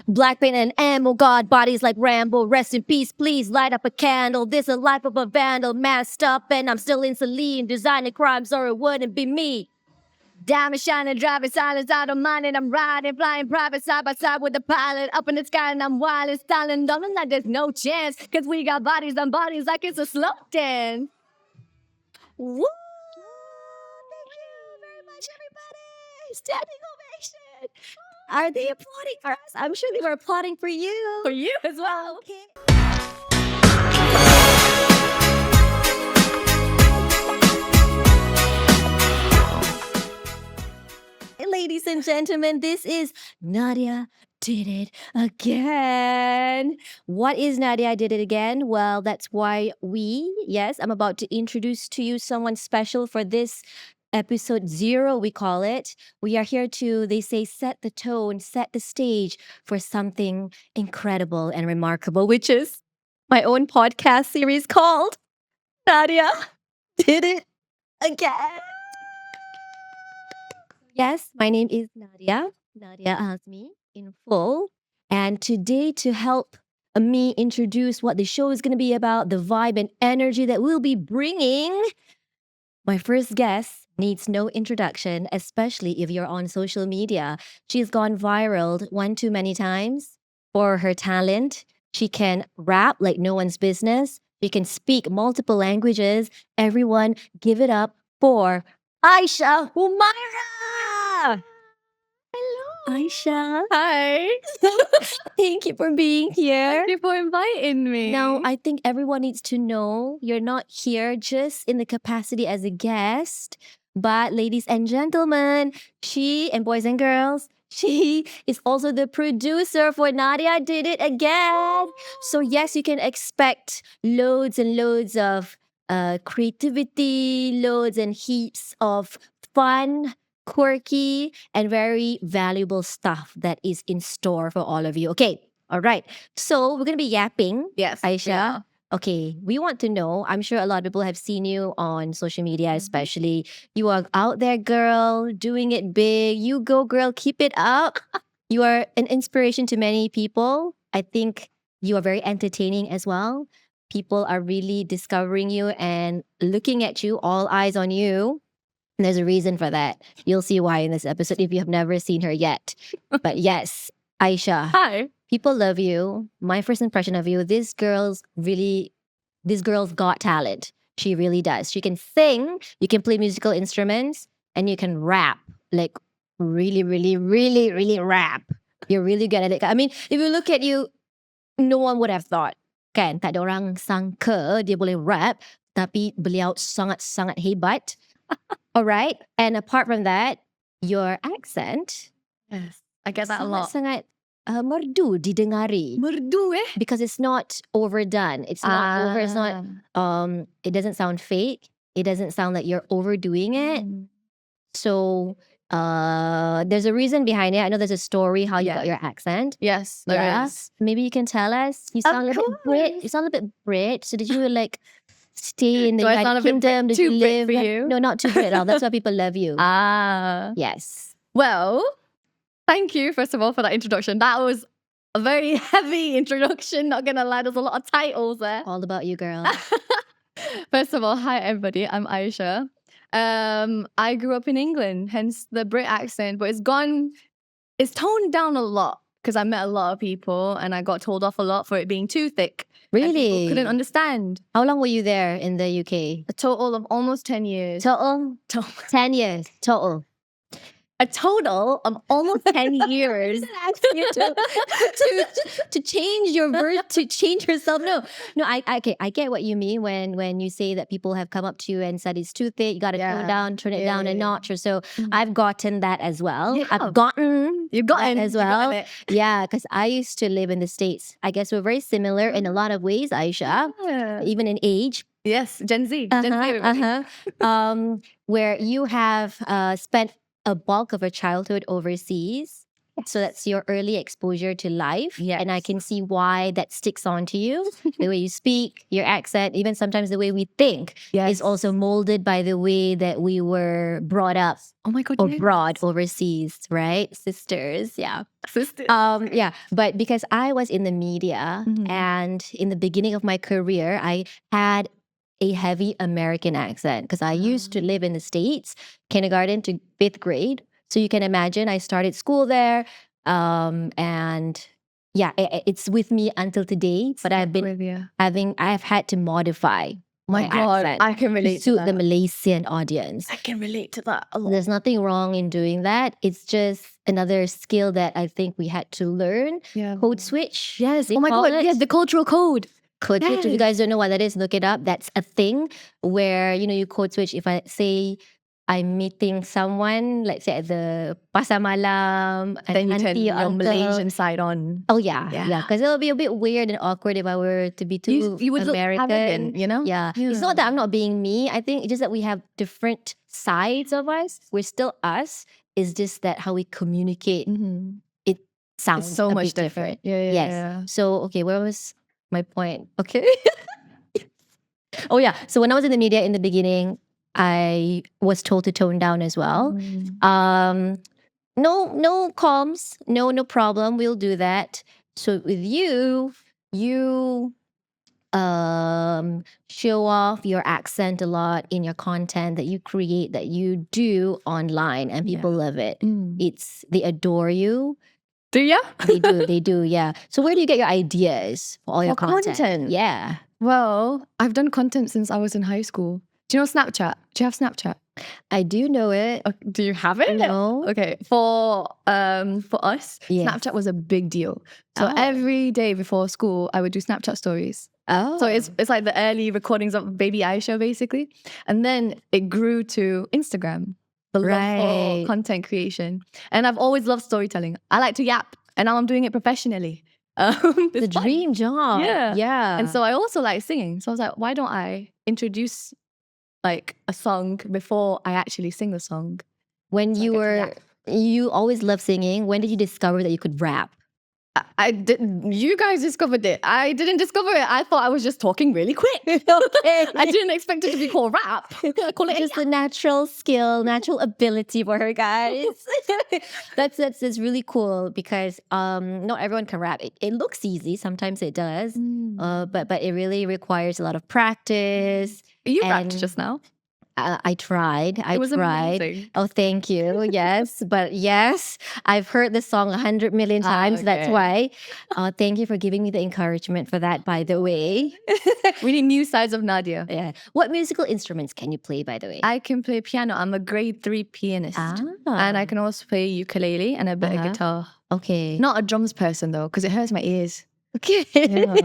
Black paint and ammo, God, bodies like Rambo. Rest in peace, please light up a candle. This a life of a vandal, masked up, and I'm still in Celine, designing crimes, or it wouldn't be me. Diamond shining, driving silence, I don't mind it. I'm riding, flying private side by side with the pilot. Up in the sky and I'm wild and styling. Don't look like there's no chance, cause we got bodies on bodies like it's a slow dance. Woo! Thank you very much, everybody. Standing ovation. Are they applauding for us? I'm sure they were applauding for you. For you as well. Okay. Ladies and gentlemen, this is Nadia Did It Again. What is Nadia Did It Again? Well, that's why I'm about to introduce to you someone special for this episode 0, we call it. We are here to, they say, set the tone, set the stage for something incredible and remarkable, which is my own podcast series called Nadia Did It Again. Yes, my name is Nadia Azmi in full. And today, to help me introduce what the show is going to be about, the vibe and energy that we'll be bringing, my first guest needs no introduction, especially if you're on social media. She's gone viral one too many times for her talent. She can rap like no one's business. She can speak multiple languages. Everyone, give it up for Aisha Humaira. Hello. Aisha, Hi. thank you for being here. Thank you for inviting me. Now, I think everyone needs to know you're not here just in the capacity as a guest, but ladies and gentlemen, she and boys and girls, she is also the producer for Nadia Did It Again. So yes, you can expect loads and loads of creativity, loads and heaps of fun, quirky, and very valuable stuff that is in store for all of you. Okay, all right. So we're going to be yapping. Yes. Aisha. Yeah. Okay, we want to know. I'm sure a lot of people have seen you on social media, especially. You are out there, girl, doing it big. You go, girl, keep it up. You are an inspiration to many people. I think you are very entertaining as well. People are really discovering you and looking at you, all eyes on you. And there's a reason for that. You'll see why in this episode if you have never seen her yet. But yes, Aisha. Hi. People love you. My first impression of you, this girl's got talent. She really does. She can sing, you can play musical instruments, and you can rap. Like really, really, really, really rap. You're really good at it. I mean, if you look at you, no one would have thought. Kan, tak ada orang sangka dia boleh rap, tapi beliau sangat-sangat hebat. All right. And apart from that, your accent. Yes. I get that a lot. Sangat merdu didengari. Merdu Because it's not overdone. It's not over. It's not. It doesn't sound fake. It doesn't sound like you're overdoing it. So, there's a reason behind it. I know there's a story how you got your accent. Yes, there is. Maybe you can tell us. You sound a little bit Brit. You sound a bit Brit. So did you like stay in the Do I sound United a bit Kingdom? Did too you Brit live? for you? No, not too Brit at all. That's why people love you. Yes. Well, thank you, first of all, for that introduction. That was a very heavy introduction, not gonna lie. There's a lot of titles there. All about you, girl. First of all, hi everybody, I'm Aisha. I grew up in England, hence the Brit accent, but it's toned down a lot because I met a lot of people and I got told off a lot for it being too thick. And Really? people couldn't understand. How long were you there in the UK? A total of almost 10 years. Total? 10 years. Total. A total of almost 10 years. You to change your verb, to change yourself. No, I get what you mean when you say that people have come up to you and said it's too thick, you got to turn it down a notch or so. I've gotten that as well. Yeah. I've gotten You've gotten that as you've gotten well. it. Yeah, because I used to live in the States. I guess we're very similar in a lot of ways, Aisha, Yeah. even in age. Yes, Gen Z. Gen Z, everybody. Where you have spent a bulk of your childhood overseas. So that's your early exposure to life. Yes. And I can see why that sticks on to you. The way you speak, your accent, even sometimes the way we think is also molded by the way that we were brought up Oh my God. or yes. brought overseas, right? Sisters, yeah. Sisters. Yeah, but because I was in the media Mhm. and in the beginning of my career, I had a heavy American accent because I used to live in the States, kindergarten to 5th grade. So you can imagine I started school there. And yeah, it's with me until today, but I've been With you. I've had to modify My my God, accent I can to relate to suit the that. Malaysian audience. I can relate to that a lot. There's nothing wrong in doing that. It's just another skill that I think we had to learn. Yeah. Code switch. Yes. they Oh my call God. it. Yes, the cultural code. Code switch. If you Yes. guys don't know what that is, look it up. That's a thing where, you code switch. If I say I'm meeting someone, let's say at the pasar malam, an Then you turn auntie, your uncle. Malaysian side on. Oh yeah, Yeah. because it'll be a bit weird and awkward if I were to be too You would look American. arrogant, you know? Yeah. It's not that I'm not being me. I think it's just that we have different sides of us. We're still us. It's just that how we communicate, Mhm. it sounds It's so a much bit different. Yeah. Yes. So, okay, where was my point? Okay. Oh yeah. So when I was in the media in the beginning, I was told to tone down as well. Mm. No comms, no problem. We'll do that. So with you show off your accent a lot in your content that you create, that you do online, and people love it. Mm. They adore you. Do ya? They do, yeah. So where do you get your ideas for all your For content? content? Yeah. Well, I've done content since I was in high school. Do you know Snapchat? Do you have Snapchat? I do know it. Do you have it? No. Okay. For us, Yes. Snapchat was a big deal. So Oh. every day before school, I would do Snapchat stories. Oh. So it's like the early recordings of baby Aisha, basically. And then it grew to Instagram, the love Right. for content creation. And I've always loved storytelling. I like to yap, and now I'm doing it professionally. the It's fun. dream job. Yeah. Yeah. And so I also like singing. So I was like, why don't I introduce like a song before I actually sing the song? when So I you get to were yap. you always loved singing, when did you discover that you could rap? I didn't. You guys discovered it. I didn't discover it. I thought I was just talking really quick. Okay. I didn't expect it to be called rap. I call it Just a natural skill, natural ability for her, guys. that's really cool because not everyone can rap. It looks easy, sometimes it does. But it really requires a lot of practice. You rapped and- just now. I tried. It was tried. amazing. Oh, thank you. Yes, but yes, I've heard the song 100 million times. That's okay. why. Thank you for giving me the encouragement for that, by the way. We need new sides of Nadia. Yeah. What musical instruments can you play, by the way? I can play piano. I'm a grade 3 pianist. And I can also play ukulele and a bit of guitar. Okay. Not a drums person though, because it hurts my ears. Okay. Yeah.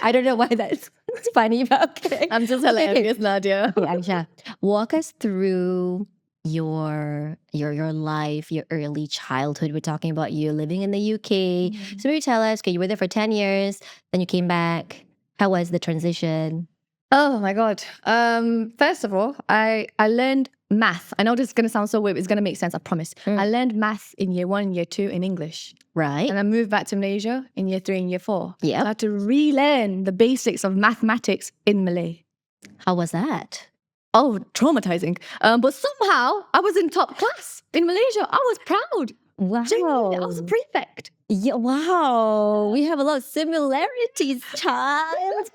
I don't know why that's funny, but okay. I'm just hilarious, Nadia. Okay, Aisha, walk us through your life, your early childhood. We're talking about you living in the UK. So maybe tell us, okay, you were there for 10 years, then you came back. How was the transition? Oh my God. First of all, I learned math. I know this is going to sound so weird, but it's going to make sense, I promise. I learned math in year 1 and year 2 in English. Right. And I moved back to Malaysia in year 3 and year 4. Yep. So I had to relearn the basics of mathematics in Malay. How was that? Oh, traumatizing. But somehow I was in top class in Malaysia. I was proud. Wow. Genuinely, I was a prefect. Yeah, wow. We have a lot of similarities, child.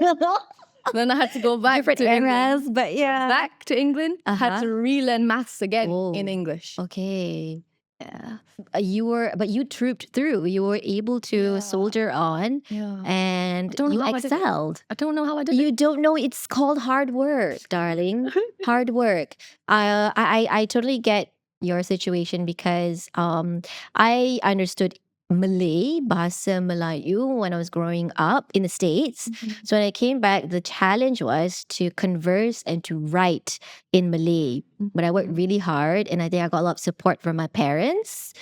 Then I had to go back Different to England. eras, but yeah. Back to England, had to relearn maths again in English. Okay. Yeah. But you trooped through. You were able to soldier on, and don't know you how I did it. excelled. I don't know how I did it. You don't know, it's called hard work, darling. Hard work. I totally get your situation because I understood Malay, Bahasa Melayu, when I was growing up in the States. So when I came back, the challenge was to converse and to write in Malay. But I worked really hard, and I think I got a lot of support from my parents.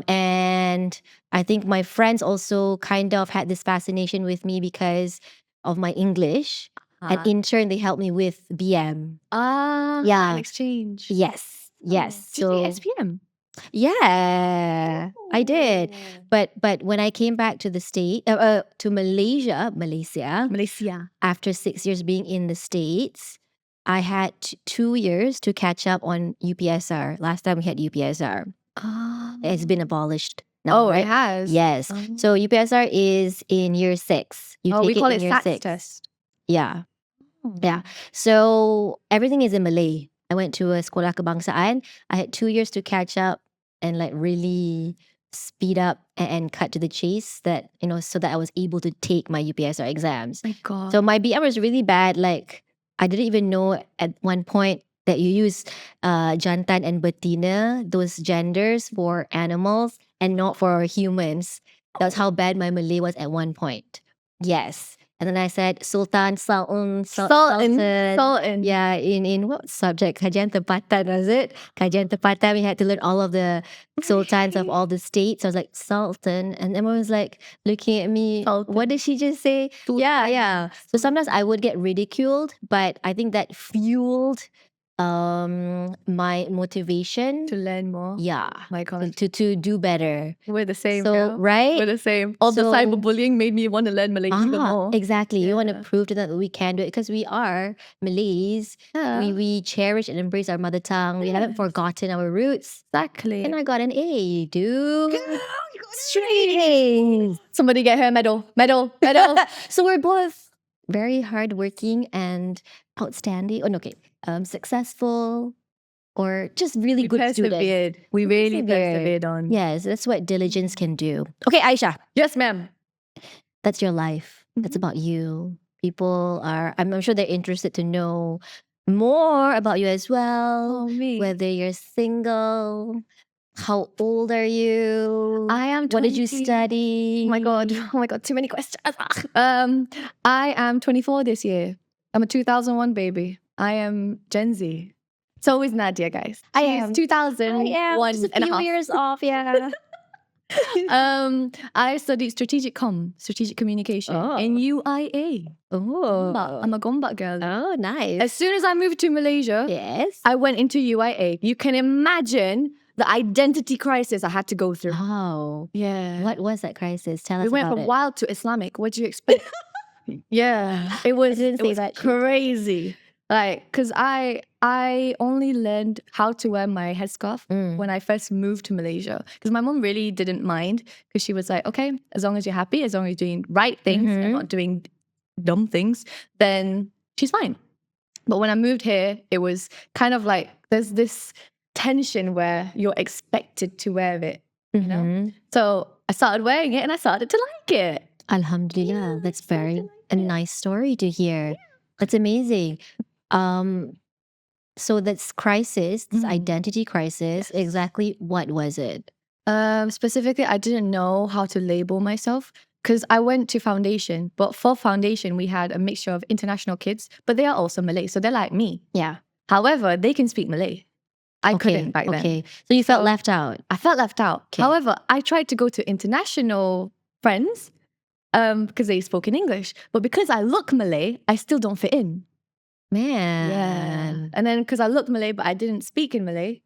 And I think my friends also kind of had this fascination with me because of my English. And in turn, they helped me with BM. Yeah. Yeah. An exchange. Yes. Yes. Did you So SPM? yeah, I did. But when I came back to the to Malaysia, Malaysia. after 6 years being in the States, I had 2 years to catch up on UPSR. Last time we had UPSR. It's been abolished now, Oh, it right? has. Yes. Oh. So UPSR is in year 6. You Oh, take we call in it year SATs 6. test. Yeah. Yeah. So everything is in Malay. I went to a sekolah kebangsaan. I had 2 years to catch up and like really speed up and cut to the chase that, so that I was able to take my UPSR exams. My God. So my BM was really bad. Like I didn't even know at one point that you use jantan and betina, those genders for animals and not for humans. That's how bad my Malay was at one point. Yes. And then I said Sultan, Sultan. Sultan. Yeah, in what subject? Kajian Tempatan, was it? Kajian Tempatan, we had to learn all of the sultans of all the states. I was like, Sultan. And everyone was like looking at me. Sultan. What did she just say? Yeah, yeah. So sometimes I would get ridiculed, but I think that fueled my motivation To learn more. yeah My God. to do better. We're the same. So girl. right, We're the same. All the So- cyberbullying made me want to learn Malay even more. exactly. You want to Yeah. prove to them that we can do it because we are Malays. Yeah. We cherish and embrace our mother tongue. We haven't Yes. forgotten our roots. Exactly. And I got an A, dude. Girl, you got Straight A's. Somebody get her a medal. So we're both very hardworking and outstanding. Oh, no, okay. Successful or just really We good students. persevered. We really persevered on. Yes, that's what diligence can do. Okay, Aisha, Yes, ma'am. that's your life. That's Mhm. about you. People are, I'm sure they're interested to know more about you as well. Oh, me. Whether you're single, how old are you? I am 20. What did you study? Oh my God. Too many questions. I am 24 this year. I'm a 2001 baby. I am Gen Z. So is Nadia, guys. I She's am. 2001 just a and a few half. years off, yeah. I studied strategic communication in UIA. I'm a Gombak girl. Oh, nice. As soon as I moved to Malaysia, Yes. I went into UIA. You can imagine the identity crisis I had to go through. Oh. Yeah. What was that crisis? Tell us We went about from it. wild to Islamic. What do you expect? Yeah, it was, didn't say that. crazy. Like, cause I only learned how to wear my headscarf when I first moved to Malaysia. Cause my mom really didn't mind. Cause she was like, okay, as long as you're happy, as long as you're doing right things and not doing dumb things, then she's fine. But when I moved here, it was kind of like there's this tension where you're expected to wear it. You know? So I started wearing it and I started to like it. Alhamdulillah. Yeah, That's I started very to like a it. nice story to hear. That's amazing. So that's crisis, this identity crisis. Yes. Exactly what was it? Specifically, I didn't know how to label myself because I went to foundation. But for foundation, we had a mixture of international kids, but they are also Malay. So they're like me. Yeah. However, they can speak Malay. I couldn't back then. Okay. So you felt So- left out. I felt left out. Okay. However, I tried to go to international friends because they spoke in English. But because I look Malay, I still don't fit in. Man. And then because I look Malay, but I didn't speak in Malay,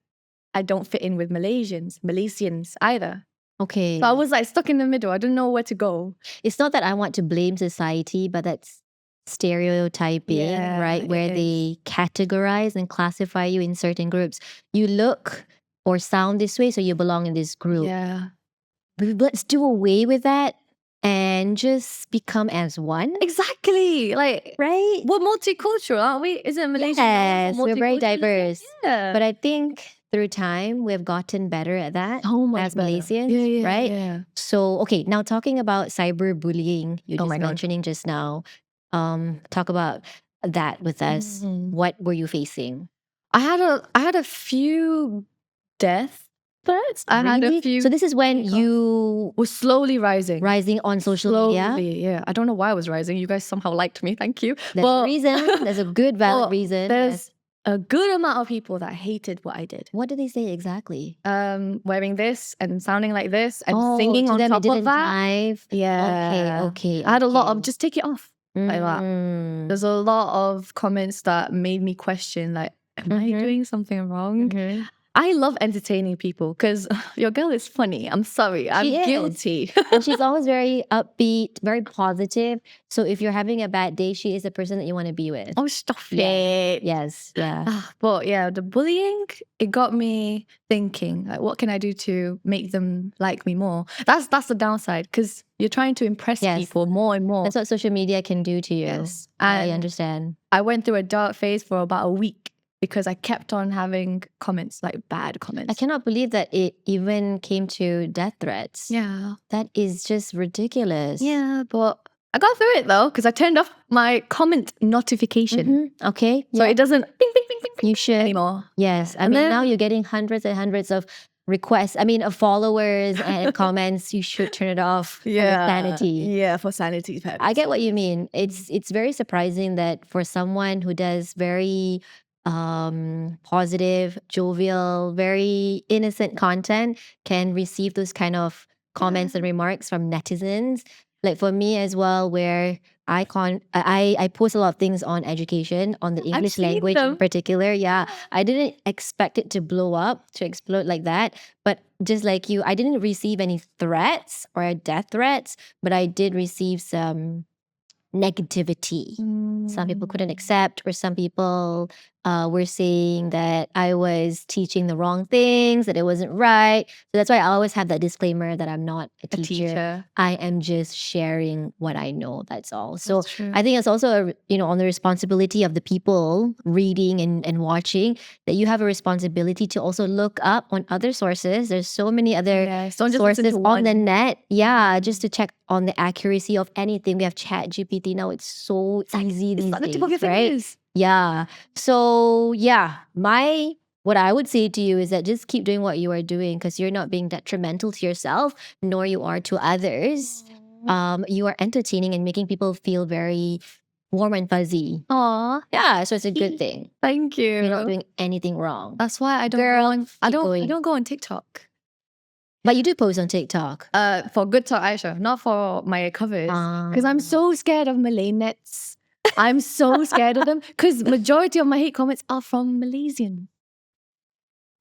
I don't fit in with Malaysians either. Okay. So I was like stuck in the middle. I didn't know where to go. It's not that I want to blame society, but that's stereotyping, Yeah, right? it Where they categorize and classify you in certain groups. You look or sound this way, so you belong in this group. Yeah. But let's do away with that and just become as one. Exactly. Like, Right? we're multicultural, aren't we? Isn't Malaysia? Yes, we're very multicultural? diverse. Yeah. But I think through time, we've gotten better at that. so much as better. Malaysians, yeah, right? Yeah. So, okay, now talking about cyberbullying, you Oh just my God. mentioning just now. Talk about that with us. Mhm. What were you facing? I had a few death threats. I had a Really? few. So this is when Yeah. you was slowly rising. rising on social media. Slowly, yeah. I don't know why I was rising. You guys somehow liked me. Thank you. There's a But reason. There's a good valid Well, reason. there's a good amount of people that hated what I did. What did they say exactly? Wearing this and sounding like this and Oh, singing to on them it top didn't of that. jive. Yeah. Okay. I had a lot okay. of just take it off. like that. There's a lot of comments that made me question, like, am I Mhm. doing something wrong? Mhm. I love entertaining people because your girl is funny. I'm sorry. I'm She is. guilty. And she's always very upbeat, very positive. So if you're having a bad day, she is the person that you want to be with. Oh, stop Yeah. it. Yes, yeah. But yeah, the bullying, it got me thinking, like, what can I do to make them like me more? That's the downside, because you're trying to impress Yes. people more and more. That's what social media can do to you. Yes. I And understand. I went through a dark phase for about a week because I kept on having comments, like bad comments. I cannot believe that it even came to death threats. Yeah. That is just ridiculous. Yeah, but I got through it though, because I turned off my comment notification. Okay. So yeah. it doesn't ping, ping, ping, ping, ping You should. anymore. Yes. I And mean, then- now you're getting hundreds and hundreds of requests. I mean, of followers and comments. You should turn it off for your sanity. Yeah, for sanity purposes. I get what you mean. It's very surprising that for someone who does very positive, jovial, very innocent content can receive those kind of comments and remarks from netizens. Like for me as well, where I post a lot of things on education, on the English seen language in them. particular. Yeah. I didn't expect it to blow up, to explode like that. But just like you, I didn't receive any threats or death threats, but I did receive some negativity. Some people couldn't accept, or some people were saying that I was teaching the wrong things, that it wasn't right. So that's why I always have that disclaimer that I'm not a a teacher. teacher. I am just sharing what I know. That's all. So That's true. I think it's also on the responsibility of the people reading and watching, that you have a responsibility to also look up on other sources. There's so many other Yes, don't just listen sources to on the one. net. Yeah, just to check on the accuracy of anything. We have Chat GPT now. It's so easy It's these at the tip of days, your right? fingers. Yeah. So yeah, what I would say to you is that just keep doing what you are doing, because you're not being detrimental to yourself, nor you are to others. You are entertaining and making people feel very warm and fuzzy. Aw, Yeah, so it's a good thing. thank you. You're not doing anything wrong. That's why I don't Girl, go on. I keep going. don't go on TikTok. But you do post on TikTok. For Good Talk Aisha, not for my covers, because I'm so scared of Millennials. I'm so scared of them because majority of my hate comments are from Malaysian.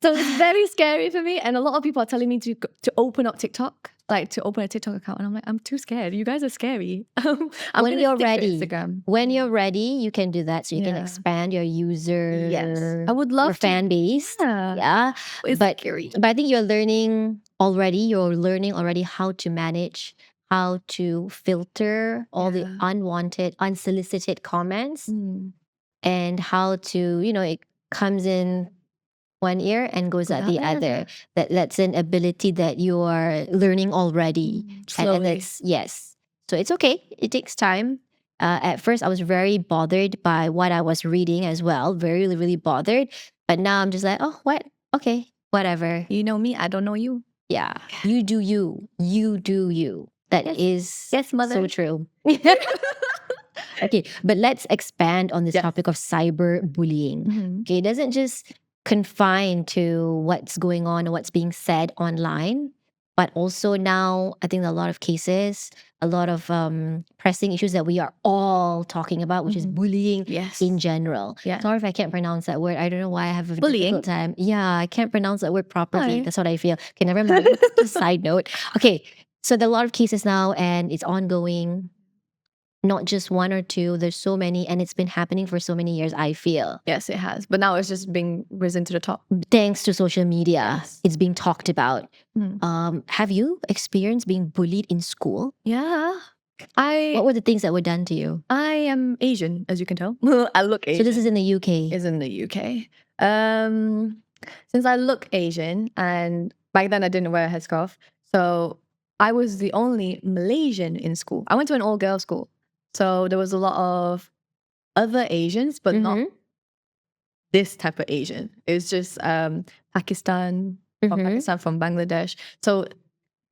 So it's very scary for me, and a lot of people are telling me to open up TikTok, like to open a TikTok account, and I'm like, I'm too scared. You guys are scary. I'm When gonna you're stick to ready. Instagram. When you're ready, you can do that. So you can Yeah. expand your user I would love or to. fan base. Yeah, Yeah. it's But scary. I think you're learning already how to manage, how to filter all the Yeah. unwanted, unsolicited comments, Mm. and how to, it comes in one ear and goes out the other. That's an ability that you are learning already. And Slowly. that's, yes. So it's okay. It takes time. At first, I was very bothered by what I was reading as well. Very, really bothered. But now I'm just like, oh, what? Okay, whatever. You know me, I don't know you. Yeah. You do you. You do you. That Yes. is Yes, mother. so true. Okay, but let's expand on this Yes. topic of cyberbullying. Mhm. Okay, it doesn't just confine to what's going on or what's being said online, but also now I think a lot of cases, a lot of pressing issues that we are all talking about, which is bullying Yes. in general. Yeah. Sorry if I can't pronounce that word. I don't know why I have a Bullying? difficult time. Yeah, I can't pronounce that word properly. Why? That's what I feel. Okay, never mind. Just a side note. Okay, so there are a lot of cases now, and it's ongoing. Not just one or two. There's so many, and it's been happening for so many years, I feel. Yes, it has. But now it's just being risen to the top. Thanks to social media, Yes. it's being talked about. Mm. Have you experienced being bullied in school? Yeah. What were the things that were done to you? I am Asian, as you can tell. I look Asian. So this is in the UK. Is in the UK. Since I look Asian, and back then I didn't wear a headscarf, so I was the only Malaysian in school. I went to an all-girls school, so there was a lot of other Asians, but not Mhm. this type of Asian. It's just Pakistan, from Mhm. Pakistan, from Bangladesh. So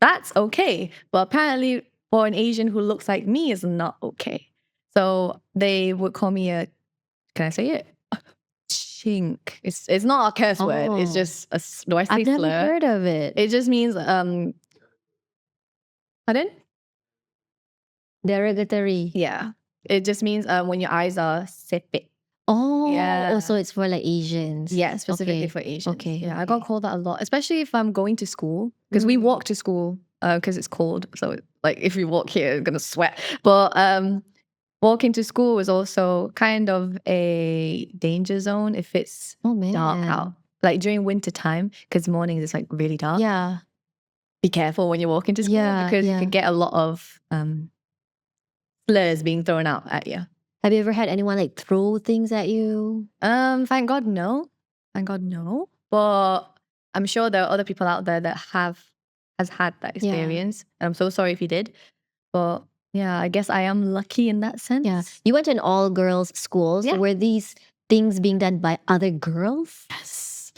that's okay. But apparently for an Asian who looks like me is not okay. So they would call me can I say it? Chink. It's not a curse word. It's Oh. just do I say I've never slur? heard of it. It just means pardon? Derogatory. Yeah. It just means when your eyes are sepit. Oh, Yeah. so it's for like Asians. Yeah, specifically Okay. for Asians. Okay, Yeah, I got okay. called that a lot, especially if I'm going to school because we walk to school because it's cold. So like if you walk here, you're gonna sweat. But walking to school is also kind of a danger zone if it's Oh dark out. man. Like during winter time, because mornings it's like really dark. Yeah. Be careful when you walk into school Yeah, because you yeah. could get a lot of slurs being thrown out at you. Have you ever had anyone like throw things at you? Thank God no. Thank God no. But I'm sure there are other people out there that has had that Yeah. experience. And I'm so sorry if you did. But yeah, I guess I am lucky in that sense. Yeah. You went to an all girls school. So Yeah. were these things being done by other girls? Yes.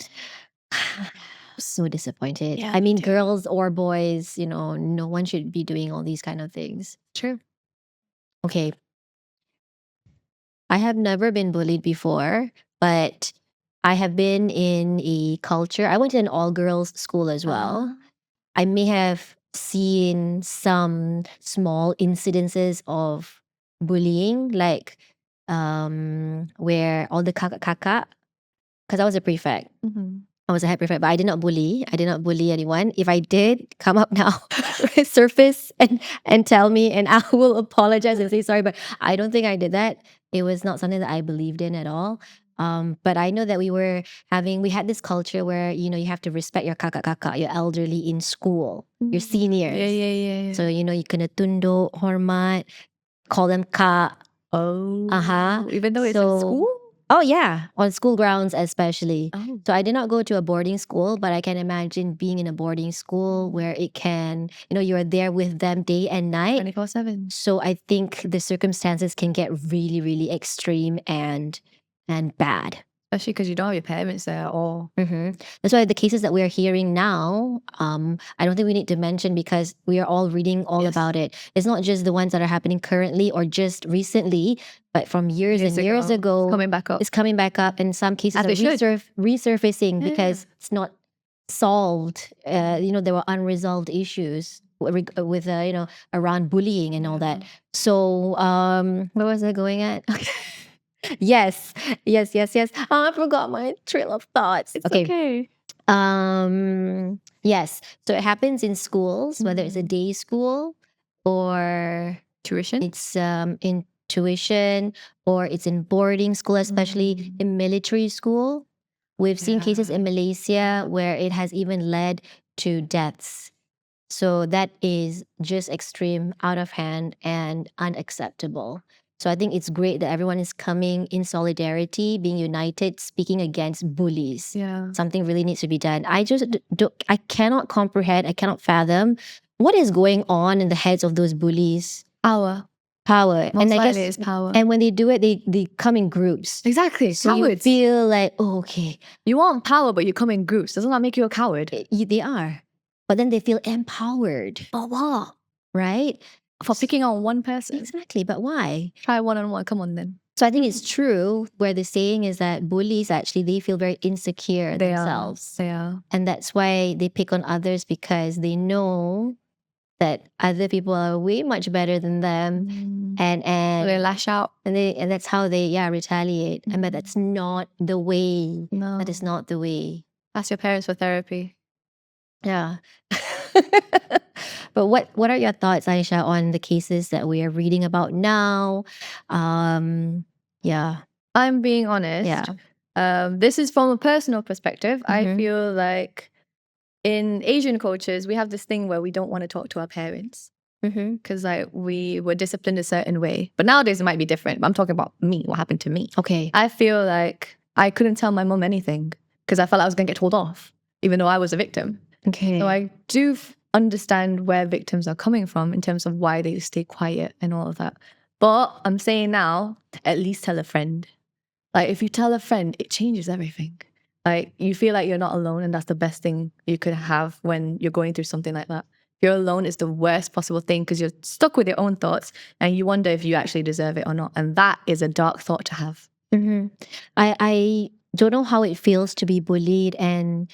So disappointed. Yeah, I me mean, too. girls or boys, no one should be doing all these kind of things. True. Okay. I have never been bullied before, but I have been in a culture. I went to an all girls school as well. I may have seen some small incidences of bullying, like where all the kakak, because I was a prefect. I was a head prefect, but I did not bully. I did not bully anyone. If I did, come up now, surface and tell me, and I will apologize and say sorry. But I don't think I did that. It was not something that I believed in at all. But I know that we had this culture where you have to respect your kakak, your elderly in school, your seniors. Yeah. So you kena tunduk, hormat, call them ka. Even though it's in So- school? Oh yeah, on school grounds especially. Oh. So I did not go to a boarding school, but I can imagine being in a boarding school where it can, you're there with them day and night. 24/7. So I think the circumstances can get really, really extreme and bad. Especially because you don't have your parents there or That's why the cases that we are hearing now, I don't think we need to mention because we are all reading all Yes. about it. It's not just the ones that are happening currently or just recently, but from years and years ago, coming back up. it's coming back up, and some cases As are it should. resurfacing Yeah. because it's not solved. There were unresolved issues with around bullying and all that. So where was I going at? Yes. I forgot my trail of thoughts. It's okay. Yes. So it happens in schools, whether it's a day school or Tuition? it's in tuition or it's in boarding school, especially in military school. We've seen cases in Malaysia where it has even led to deaths. So that is just extreme, out of hand, and unacceptable. So I think it's great that everyone is coming in solidarity, being united, speaking against bullies. Yeah. Something really needs to be done. I just I cannot comprehend, I cannot fathom what is going on in the heads of those bullies. Power. And Most I likely guess, it's power. and when they do it, they come in groups. Exactly. So you Cowards. feel like, oh, okay, You want power, but you come in groups. Doesn't that make you a coward? they are. But then they feel empowered. But what? Right? For picking on one person? Exactly. But why? Try one-on-one. Come on then. So I think it's true where the saying is that bullies actually, they feel very insecure themselves. They are. And that's why they pick on others because they know that other people are way much better than them. And They lash out. and that's how they retaliate. But that's not the way. No. That is not the way. Ask your parents for therapy. Yeah. But what are your thoughts, Aisha, on the cases that we are reading about now? Yeah. I'm being honest. Yeah. This is from a personal perspective. I feel like in Asian cultures, we have this thing where we don't want to talk to our parents because like we were disciplined a certain way. But nowadays it might be different. But I'm talking about me, what happened to me. Okay. I feel like I couldn't tell my mum anything because I felt like I was going to get told off, even though I was a victim. Okay. So I do understand where victims are coming from in terms of why they stay quiet and all of that. But I'm saying now, at least tell a friend. Like if you tell a friend, it changes everything. Like you feel like you're not alone, and that's the best thing you could have when you're going through something like that. If you're alone, it's the worst possible thing because you're stuck with your own thoughts and you wonder if you actually deserve it or not. And that is a dark thought to have. I don't know how it feels to be bullied, and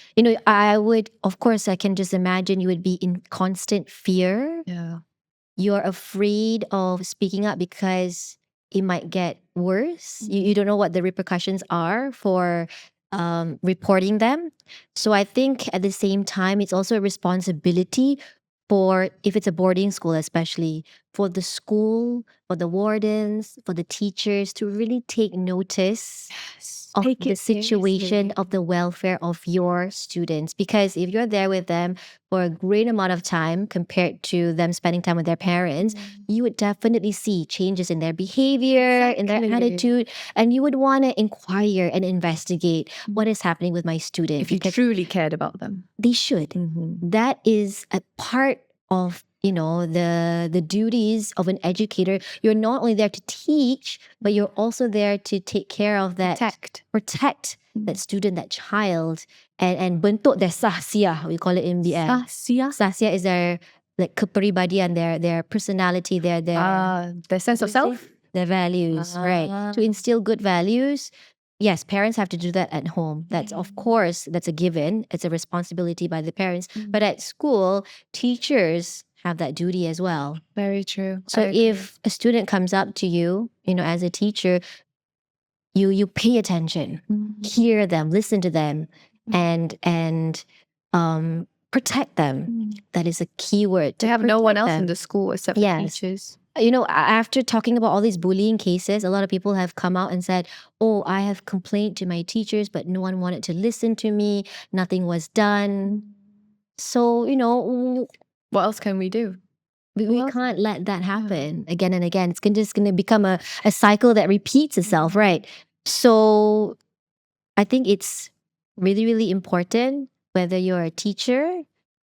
I would, of course, I can just imagine you would be in constant fear. Yeah. You're afraid of speaking up because it might get worse. You don't know what the repercussions are for reporting them. So I think at the same time, it's also a responsibility for, if it's a boarding school especially, for the school, for the wardens, for the teachers to really take notice of Take the it situation seriously. of the welfare of your students. Because if you're there with them for a great amount of time compared to them spending time with their parents, you would definitely see changes in their behavior, in their Exactly. attitude, and you would want to inquire and investigate what is happening with my student. If you because truly cared about them. they should. That is a part of the duties of an educator. You're not only there to teach, but you're also there to take care of that, protect that student, that child, and bentuk their sahsia, we call it in BL. Sahsia is their like kepribadian, their personality, their sense of self, their values, right? To instill good values. Yes, parents have to do that at home. That's, of course, that's a given. It's a responsibility by the parents. But at school, teachers have that duty as well. Very true. So if a student comes up to you, as a teacher, you pay attention, hear them, listen to them, and protect them. That is a key word. They have no one else in the school except for teachers. After talking about all these bullying cases, a lot of people have come out and said, oh, I have complained to my teachers, but no one wanted to listen to me. Nothing was done. So, what else can we do? We can't let that happen again and again. It's just going to become a cycle that repeats itself, right? So I think it's really, really important, whether you're a teacher,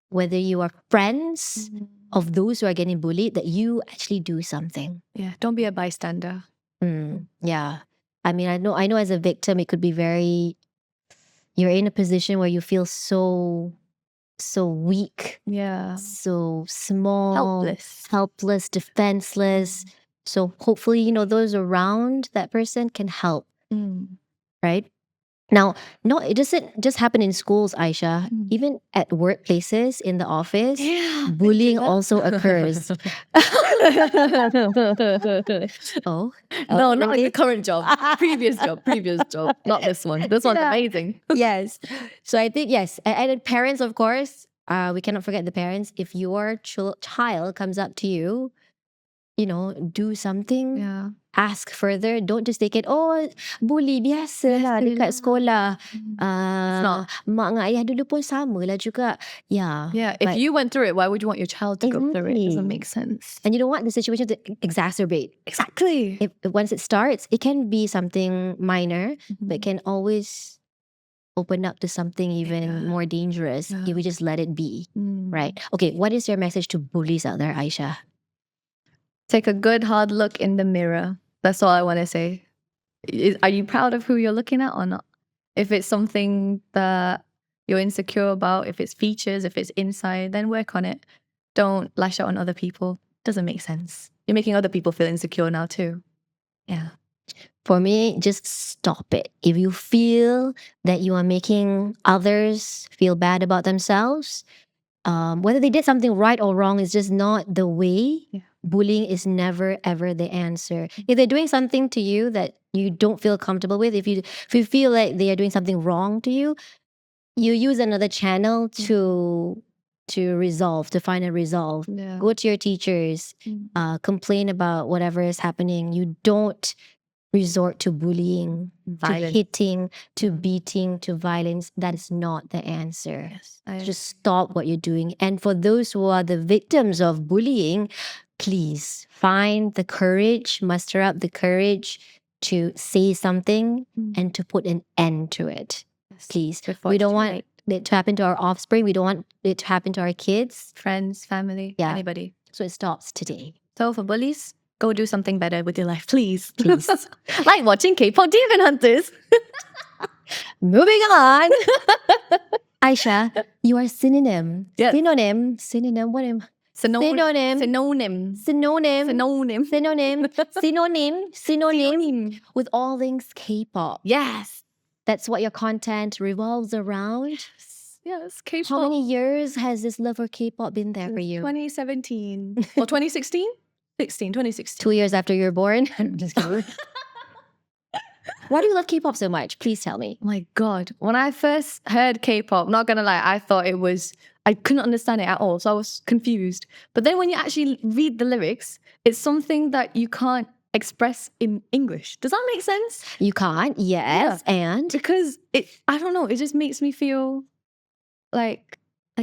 whether you are friends of those who are getting bullied, that you actually do something. Yeah, don't be a bystander. Yeah. I mean, I know as a victim, it could be you're in a position where you feel so weak. Yeah. So small. Helpless. Defenseless. So hopefully, those around that person can help. Right? Now, no, it doesn't just happen in schools, Aisha. Even at workplaces, in the office, bullying also occurs. Oh? No, not the current job. Previous job. Not this one. This one's amazing. Yes. So I think, yes. And parents, of course, we cannot forget the parents. If your child comes up to you, do something. Yeah. Ask further. Don't just take it, oh, bully, biasa lah dekat sekolah. Mak dengan ayah dulu pun sama lah juga. Yeah. Yeah. If you went through it, why would you want your child to go through it? It doesn't make sense. And you don't want the situation to exacerbate. Exactly. Once it starts, it can be something minor, but it can always open up to something even more dangerous if we just let it be. Right? Okay, what is your message to bullies out there, Aisha? Take a good hard look in the mirror. That's all I want to say. Are you proud of who you're looking at or not? If it's something that you're insecure about, if it's features, if it's inside, then work on it. Don't lash out on other people. Doesn't make sense. You're making other people feel insecure now too. Yeah. For me, just stop it. If you feel that you are making others feel bad about themselves, whether they did something right or wrong is just not the way. Bullying is never, ever the answer. If they're doing something to you that you don't feel comfortable with, if you feel like they are doing something wrong to you, you use another channel to find a resolve. Yeah. Go to your teachers, complain about whatever is happening. You don't resort to bullying, Violence. to hitting, to beating, to violence. That is not the answer. Yes, just stop what you're doing. And for those who are the victims of bullying, please find the courage, muster up the courage to say something and to put an end to it. Please. We don't want it to happen to our offspring. We don't want it to happen to our kids, friends, family, anybody. So it stops today. So for bullies, go do something better with your life, please. Like watching K-pop Demon Hunters. Moving on. Aisha, you are synonym. Yes. Synonym. What am Synonym with all things K-pop. Yes. That's what your content revolves around. Yes, K-pop. How many years has this love for K-pop been there for you? 2017 or 2016? 2016. 2 years after you were born. I'm just kidding. Why do you love K-pop so much? Please tell me. Oh my God. When I first heard K-pop, not gonna lie, I thought I couldn't understand it at all. So I was confused. But then when you actually read the lyrics, it's something that you can't express in English. Does that make sense? You can't? Yes. And? Because I don't know, it just makes me feel like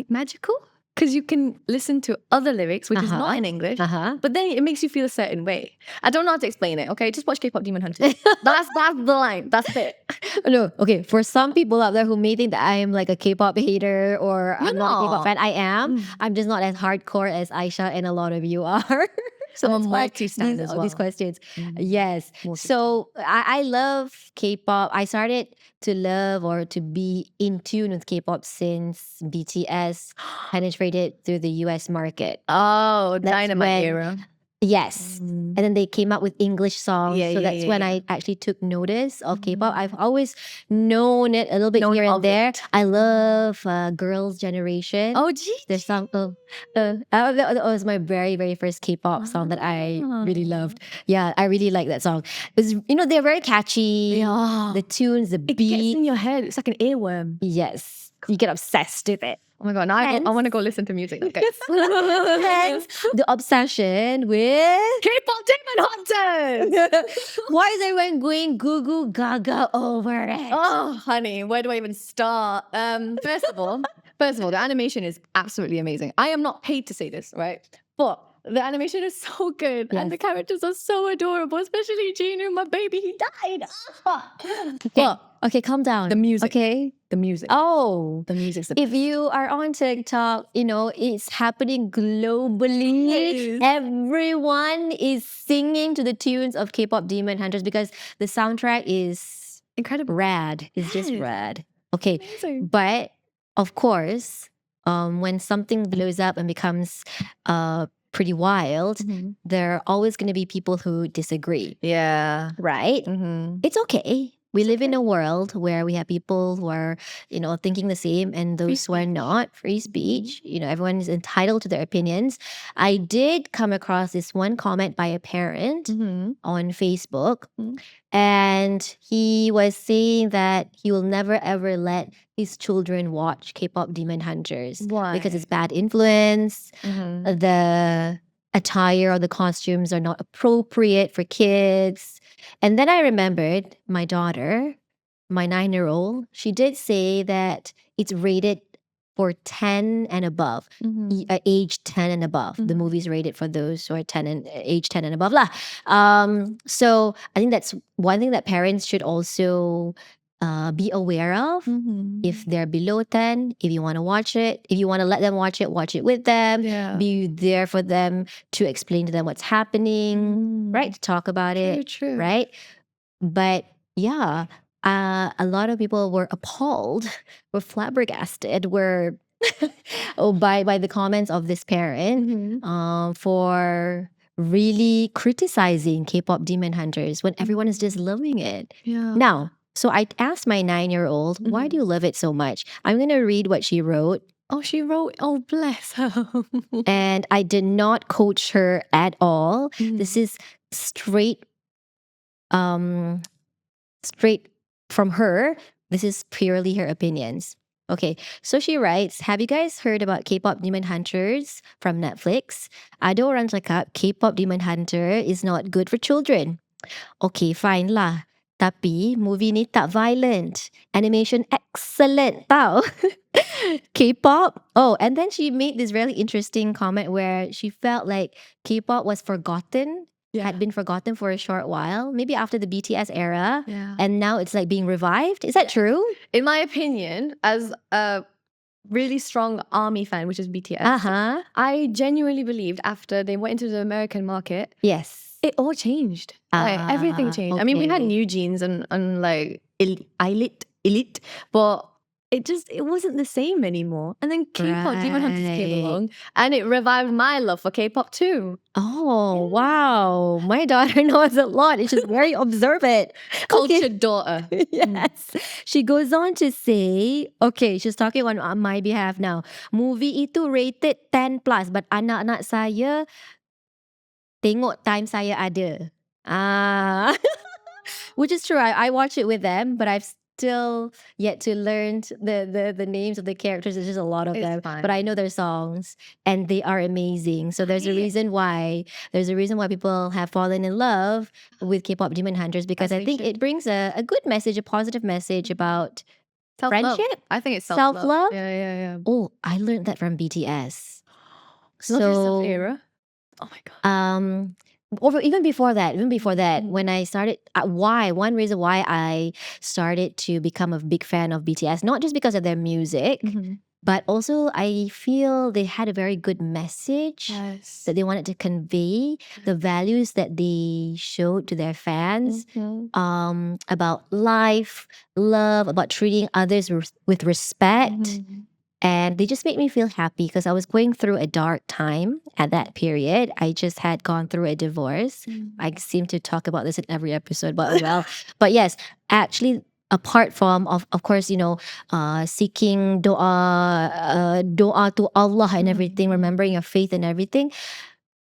magical. Because you can listen to other lyrics, which is not in English, but then it makes you feel a certain way. I don't know how to explain it, okay? Just watch K-pop Demon Hunters. That's the line. That's it. No, okay. For some people out there who may think that I am like a K-pop hater or I'm not a K-pop fan, I am. I'm just not as hardcore as Aisha and a lot of you are. So I'm a that's why multi-stan as well. these questions. Yes. So I love K-pop. I started to love or to be in tune with K-pop since BTS penetrated through the US market. Oh, That's Dynamite when- era. Yes. And then they came out with English songs. So that's when I actually took notice of K-pop. I've always known it a little bit here and there. I love Girls' Generation. Oh, geez. There's some, that was my very, very first K-pop song that I really loved. Yeah, I really like that song. It's, they're very catchy. Yeah. The tunes, the It gets beat. in your head. It's like an earworm. Yes. You get obsessed with it. Oh my God, now I want to go listen to music. Okay. Hence, the obsession with K-pop Demon Hunters! Why is everyone going goo goo gaga over it? Oh, honey, where do I even start? First of all, the animation is absolutely amazing. I am not paid to say this, right? But the animation is so good and the characters are so adorable, especially Genu, my baby, he died. Okay, calm down. The music. Okay. The music. Oh. The music's the If you are on TikTok, it's happening globally. Yes. Everyone is singing to the tunes of K-pop Demon Hunters because the soundtrack is incredible. Rad. It's just Yes. rad. Okay. Amazing. But of course, when something blows up and becomes pretty wild, there are always going to be people who disagree. Yeah. Right? It's okay. We live in a world where we have people who are, thinking the same and those who are not. Free speech. Everyone is entitled to their opinions. I did come across this one comment by a parent on Facebook. And he was saying that he will never ever let his children watch K-pop Demon Hunters. Why? Because it's bad influence. The attire or the costumes are not appropriate for kids. And then I remembered my daughter, my 9-year-old, she did say that it's rated for 10 and above, age 10 and above. The movie's rated for those who are age 10 and above. So I think that's one thing that parents should also be aware of. If they're below 10, if you want to watch it, if you want to let them watch it with them. Yeah. Be there for them to explain to them what's happening, right? To talk about it, True. right? But yeah, a lot of people were appalled, were flabbergasted, were by the comments of this parent for really criticizing K-pop Demon Hunters when everyone is just loving it. Yeah. Now, so I asked my 9-year-old, why do you love it so much? I'm going to read what she wrote. Oh, she wrote, oh, bless her. And I did not coach her at all. This is straight from her. This is purely her opinions. Okay, so she writes, have you guys heard about K-pop Demon Hunters from Netflix? Ada orang cakap K-pop Demon Hunter is not good for children. Okay, fine lah. Tapi movie ni tak violent. Animation excellent tau. K-pop. Oh, and then she made this really interesting comment where she felt like K-pop was forgotten. Had been forgotten for a short while, maybe after the BTS era, and now it's like being revived. Is that true? In my opinion, as a really strong ARMY fan, which is BTS, I genuinely believed after they went into the American market, yes, it all changed. Like, everything changed. I mean, we had New Jeans and like elite, but it wasn't the same anymore. And then K-pop Demon Hunters came along and it revived my love for K-pop too. Oh, wow. My daughter knows a lot. She's very observant. Cultured daughter. Yes. She goes on to say, okay, she's talking on my behalf now. Movie itu rated 10 plus, but anak-anak saya Tengok time saya ada. Ah. Which is true. I watch it with them, but I've still yet to learn the names of the characters. There's just a lot of It's them. fine. But I know their songs and they are amazing. So there's a Right. reason why people have fallen in love with K-pop Demon Hunters, because As I they think should. it brings a good message, a positive message about Self-love. friendship. I think it's Self-love? Yeah. Oh, I learned that from BTS. Love Yourself So era. Oh my god. even before that, Mhm. when I started, one reason why I started to become a big fan of BTS, not just because of their music, Mhm. but also I feel they had a very good message Yes. that they wanted to convey, the values that they showed to their fans, about life, love, about treating others with respect. Mhm. And they just made me feel happy because I was going through a dark time at that period. I just had gone through a divorce. I seem to talk about this in every episode, but oh well. But yes, actually, apart from of course, seeking doa to Allah and everything, remembering your faith and everything,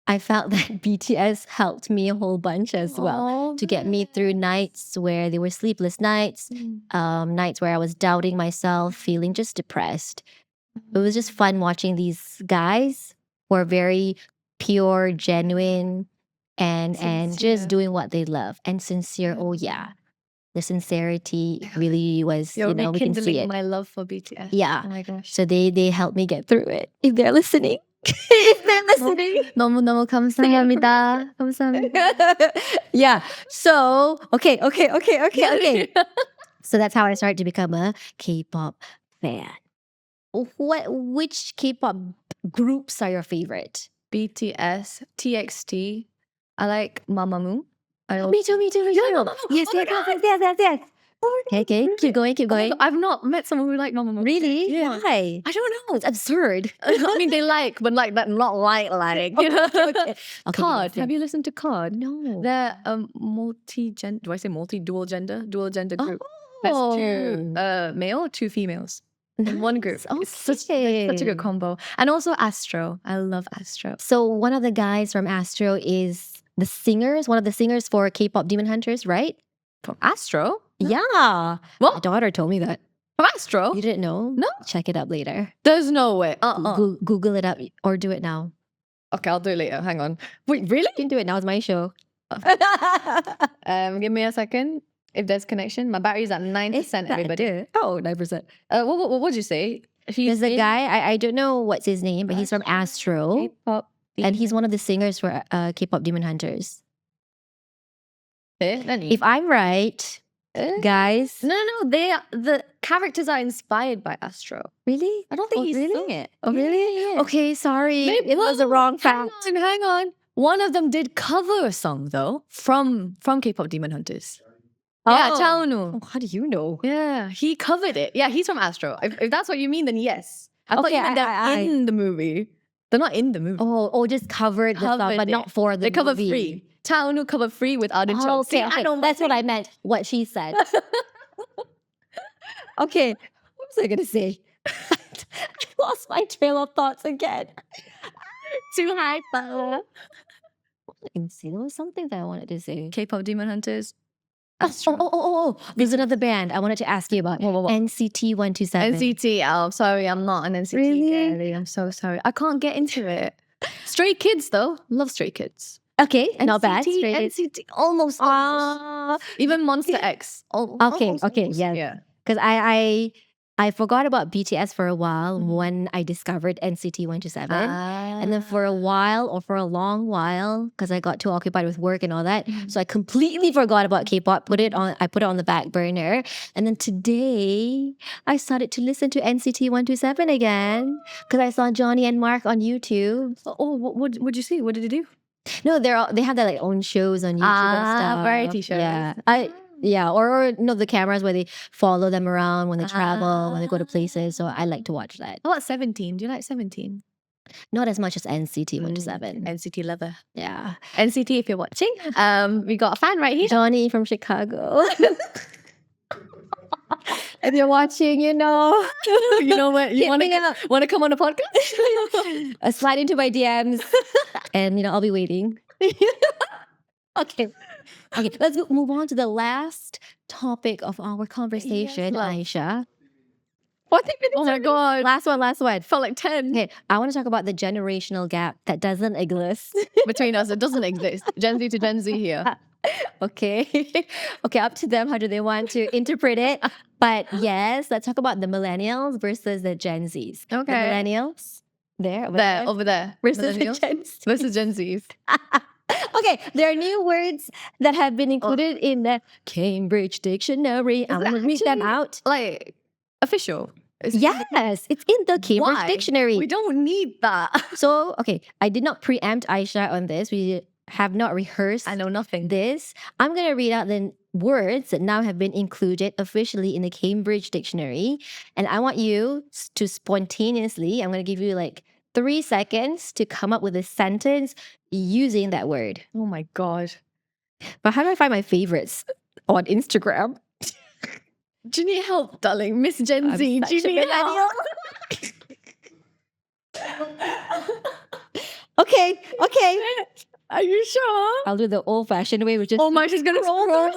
I felt that BTS helped me a whole bunch as well Oh, to get me through nights where they were sleepless nights, nights where I was doubting myself, feeling just depressed. It was just fun watching these guys who are very pure, genuine, and Sincere. just doing what they love and sincere. Oh yeah, the sincerity really was. You're we can see rekindling it. my love for BTS. Yeah. Oh my gosh. So they helped me get through it. If they're listening, if they're listening. 너무너무 감사합니다. 감사합니다. Yeah. So okay. So that's how I started to become a K-pop fan. Which K-pop groups are your favorite? BTS, TXT. I like Mamamoo. Me too. Yes. Okay. Keep going. I've not met someone who liked Mamamoo. Really? Yeah. Why? I don't know. It's absurd. I mean, they like, but like that, not like. You know? Okay. COD. Have you listened to COD? No. They're multi-gender. Do I say dual gender? Dual gender group. That's two male, two females in one group. It's such a good combo. And also Astro. I love Astro. So one of the guys from Astro is one of the singers for K-pop Demon Hunters, right? From Astro? Yeah. What? My daughter told me that. From Astro? You didn't know? No. Check it up later. There's no way. Google it up or do it now. Okay, I'll do it later. Hang on. Wait, really? You can do it now. It's my show. Give me a second. If there's connection, my battery's at 9%. Everybody. Oh, 9%. What did you say? There's a guy. I don't know what's his name, but he's from Astro, K-pop, and he's one of the singers for K-pop Demon Hunters. Nani? If I'm right, guys. No. The characters are inspired by Astro. Really? I don't think he sung it. Oh, really? Yeah. Okay, sorry. Maybe- It was the wrong fact. Hang on. One of them did cover a song though from K-pop Demon Hunters. Yeah, Oh. Chaonu. Oh, how do you know? Yeah, he covered it. Yeah, he's from Astro. If that's what you mean, then yes. I thought Okay, you meant they're in the movie. They're not in the movie. Oh, just covered the song, Covered but it. not for the They cover movie. free. Chaonu covered free with Arden Oh, okay. That's what I meant. What she said. Okay. What was I gonna say? I lost my trail of thoughts again. Too hyper. What was I gonna say? There was something that I wanted to say. K-pop Demon Hunters. Oh. There's another band I wanted to ask you about. What? NCT 127. NCT. Oh, sorry, I'm not an NCT Really? girly. I'm so sorry. I can't get into it. Stray Kids though. Love Stray Kids. Okay, not bad. NCT, Straight Kids. NCT. Almost. Even Monster X. Okay, yeah. Yeah. Because I forgot about BTS for a while when I discovered NCT 127. And then for a while, or for a long while, because I got too occupied with work and all that, so I completely forgot about K-pop. I put it on the back burner. And then today, I started to listen to NCT 127 again because I saw Johnny and Mark on YouTube. Oh, what'd you see? What did they do? No, they have their like own shows on YouTube and stuff. Variety shows. Yeah, or the cameras where they follow them around when they travel, when they go to places. So I like to watch that. How about 17? Do you like 17? Not as much as NCT 127. NCT lover. Yeah. NCT, if you're watching, we got a fan right here. Johnny from Chicago. If you're watching, You know what? You Hit me up. want to come on a podcast? Slide into my DMs, and I'll be waiting. Okay. Okay, let's move on to the last topic of our conversation, love. Aisha. 40 minutes. Oh my God. Last one. Felt like 10 Okay, I want to talk about the generational gap that doesn't exist. between us. It doesn't exist. Gen Z to Gen Z here. Okay. Okay, up to them. How do they want to interpret it? But yes, let's talk about the millennials versus the Gen Zs. The Okay. millennials, Over there. versus the Millennials Gen Z. versus Gen Zs. Okay, there are new words that have been included in the Cambridge Dictionary. I Is it want to read them actually- out. Like, official. It's Yes, it's in the Cambridge Why? Dictionary. We don't need that. So, okay, I did not preempt Aisha on this. We have not rehearsed I know nothing. this. I'm going to read out the words that now have been included officially in the Cambridge Dictionary. And I want you to spontaneously, I'm going to give you like 3 seconds to come up with a sentence using that word. Oh my God. But how do I find my favorites on Instagram? Do you need help, darling? Miss Gen I'm Z. such Do you a need millennial. help? Okay. Are you sure? I'll do the old fashioned way, which is Oh my, she's gonna scroll.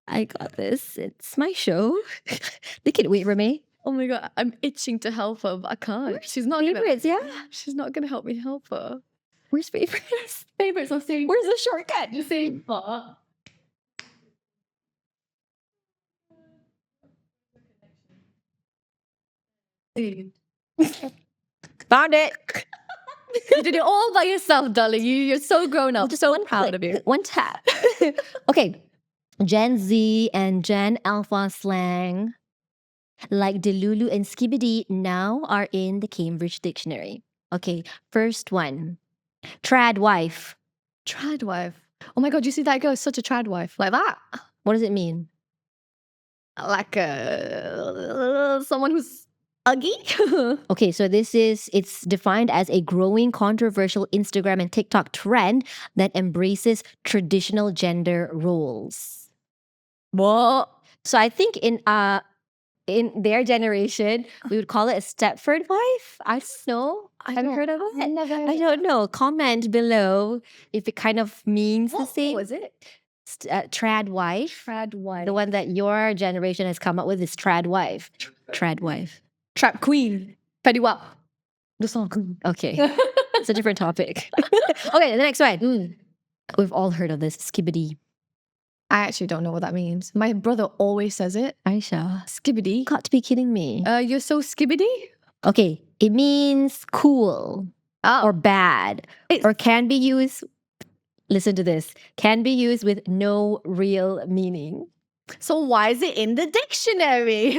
I got this. It's my show. They can wait, Remy. Oh my God, I'm itching to help her, but I can't. She's not gonna. Favorites, yeah. She's not gonna help me help her. Where's favorites? Favorites are saying. Where's the shortcut? the same part? Found it. You did it all by yourself, darling. You're so grown up. Just So one proud click, of you. One tap. Okay. Gen Z and Gen Alpha slang like Delulu and Skibidi now are in the Cambridge Dictionary. Okay, first one. Trad wife. Trad wife. Oh my God, you see that girl? Such a trad wife. Like that. What does it mean? Like someone who's ugly. Okay, so it's defined as a growing controversial Instagram and TikTok trend that embraces traditional gender roles. What? So I think in their generation, we would call it a Stepford wife. I don't know. Have you heard of it? Never. I don't know. Comment below if it kind of means the same. What was it? Trad wife. Trad wife. The one that your generation has come up with is trad wife. Trad wife. Trap queen. Fetty Wap. The song. Okay. It's a different topic. Okay, the next one. We've all heard of this. Skibidi. I actually don't know what that means. My brother always says it. Aisha. Skibbity. You got to be kidding me. You're so skibbity? Okay, it means cool Oh. or bad It's- or can be used. Listen to this. Can be used with no real meaning. So why is it in the dictionary?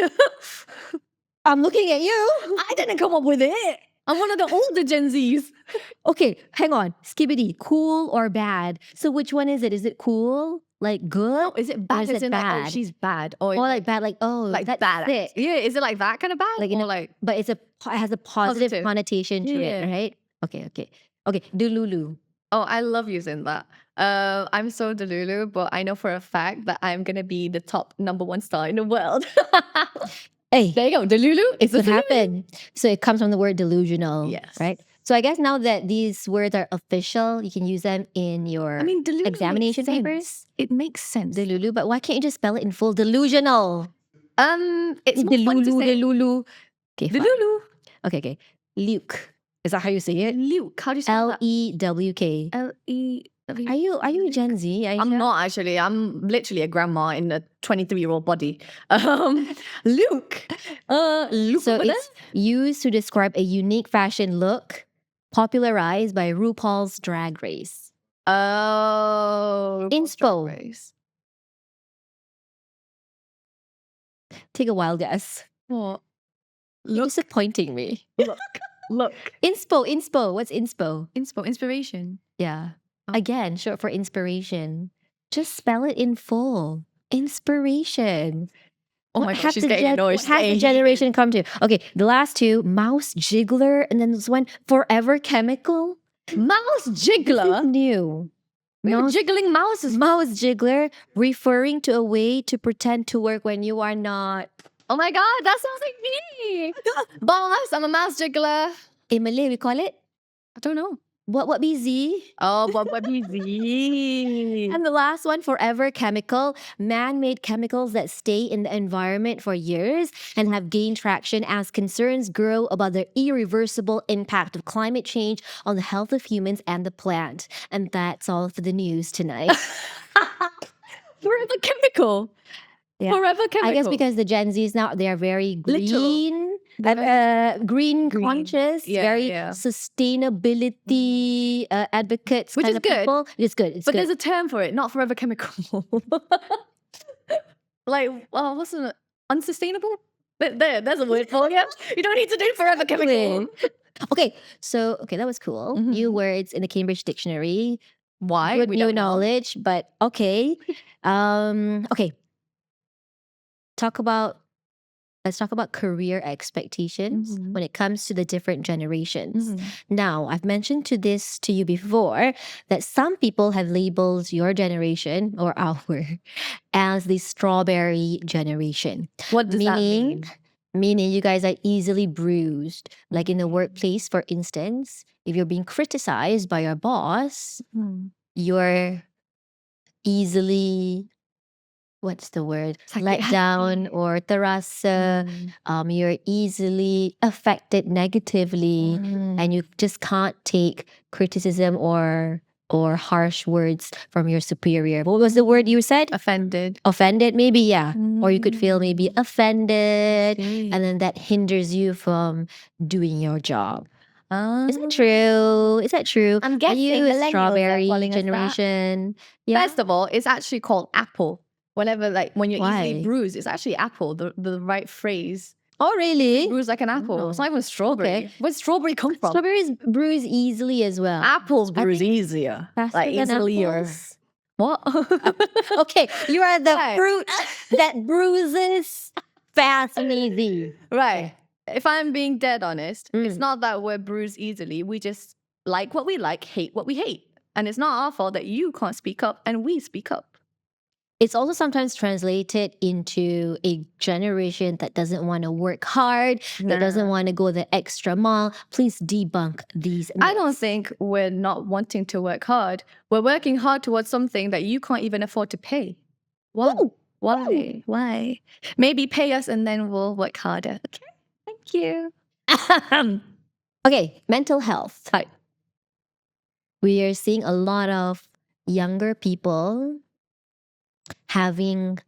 I'm looking at you. I didn't come up with it. I'm one of the older Gen Zs. Okay, hang on. Skibidi, cool or bad? So which one is it? Is it cool? Like good? Is it bad? is As it in like, oh, bad? she's bad. Or Or like bad, like, oh, like that's bad. sick. Yeah, is it like that kind of bad? Like in or a- like But it has a positive Positive. connotation to Yeah. it, right? Okay. Delulu. oh, I love using that. I'm so delulu, but I know for a fact that I'm gonna be the top #1 star in the world. Hey, There you go, delulu. it could happen. So it comes from the word delusional. Yes. Right? So I guess now that these words are official, you can use them in your I mean, delulu examination makes papers. sense. It makes sense. Delulu, but why can't you just spell it in full? Delusional. It's more fun to Delulu, say delulu. Okay, fine. delulu. Okay. Luke. Is that how you say it? Luke. How do you spell that? Lewk. L-E. Are you Gen Z? I'm Aisha? not actually. I'm literally a grandma in a 23-year-old body. Luke. Luke. So over there? it's used to describe a unique fashion look popularized by RuPaul's Drag Race. Oh. Inspo. Drag Race. Take a wild guess. What? You're disappointing me. Look. Inspo. What's inspo? Inspo. Inspiration. Yeah. Oh. Again, short for inspiration. Just spell it in full. Inspiration. Oh What my god, has she's the getting annoyed. What has the generation come to? Okay, the last two, mouse jiggler, and then this one, forever chemical. Mouse This is jiggler. new. We were Mouse, jiggling mouses. mouse jiggler, referring to a way to pretend to work when you are not. Oh my god, that sounds like me. Boss, I'm a mouse jiggler. In Malay, we call it I don't know. What be Z? Oh, what be Z? And the last one, forever chemical, man-made chemicals that stay in the environment for years and have gained traction as concerns grow about the irreversible impact of climate change on the health of humans and the plant. And that's all for the news tonight. Forever chemical. Yeah. Forever chemical. I guess because the Gen Zs now, they are very green, green conscious, very sustainability advocates, which kind is of good. people. It's good. It's But good. there's a term for it, not forever chemical. Like, what's the unsustainable? There's a word for it. You don't need to do forever chemical. Okay, that was cool. New words in the Cambridge Dictionary. Why? Good We new don't know. knowledge, but okay. Okay. Let's talk about career expectations when it comes to the different generations. Now, I've mentioned this to you before that some people have labeled your generation or our as the strawberry generation. What does that mean? Meaning you guys are easily bruised. Like in the workplace, for instance, if you're being criticized by your boss, you're easily, what's the word? Let down or terasa. You're easily affected negatively and you just can't take criticism or harsh words from your superior. What was the word you said? Offended. Offended, maybe, yeah. Or you could feel maybe offended, and then that hinders you from doing your job. Is that true? Is that true? I'm guessing Are you a millennials are strawberry calling us that. generation? Yeah. First of all, it's actually called apple. Whenever, like, when you're Why? easily bruised, it's actually apple, the right phrase. Oh, really? Bruised like an apple. It's not even strawberry. Okay. Where's strawberry come from? Strawberries bruise easily as well. Apples I bruise think easier. faster Like than easily or apples. what? Okay, you are the Right. fruit that bruises fast and easy. Right. If I'm being dead honest, it's Mm. not that we're bruised easily. We just like what we like, hate what we hate. And it's not our fault that you can't speak up and we speak up. It's also sometimes translated into a generation that doesn't want to work hard, that doesn't want to go the extra mile. Please debunk these myths. I don't think we're not wanting to work hard. We're working hard towards something that you can't even afford to pay. Why? Ooh. Why? Why? Maybe pay us and then we'll work harder. Okay. Thank you. Okay, mental health. Right. We are seeing a lot of younger people having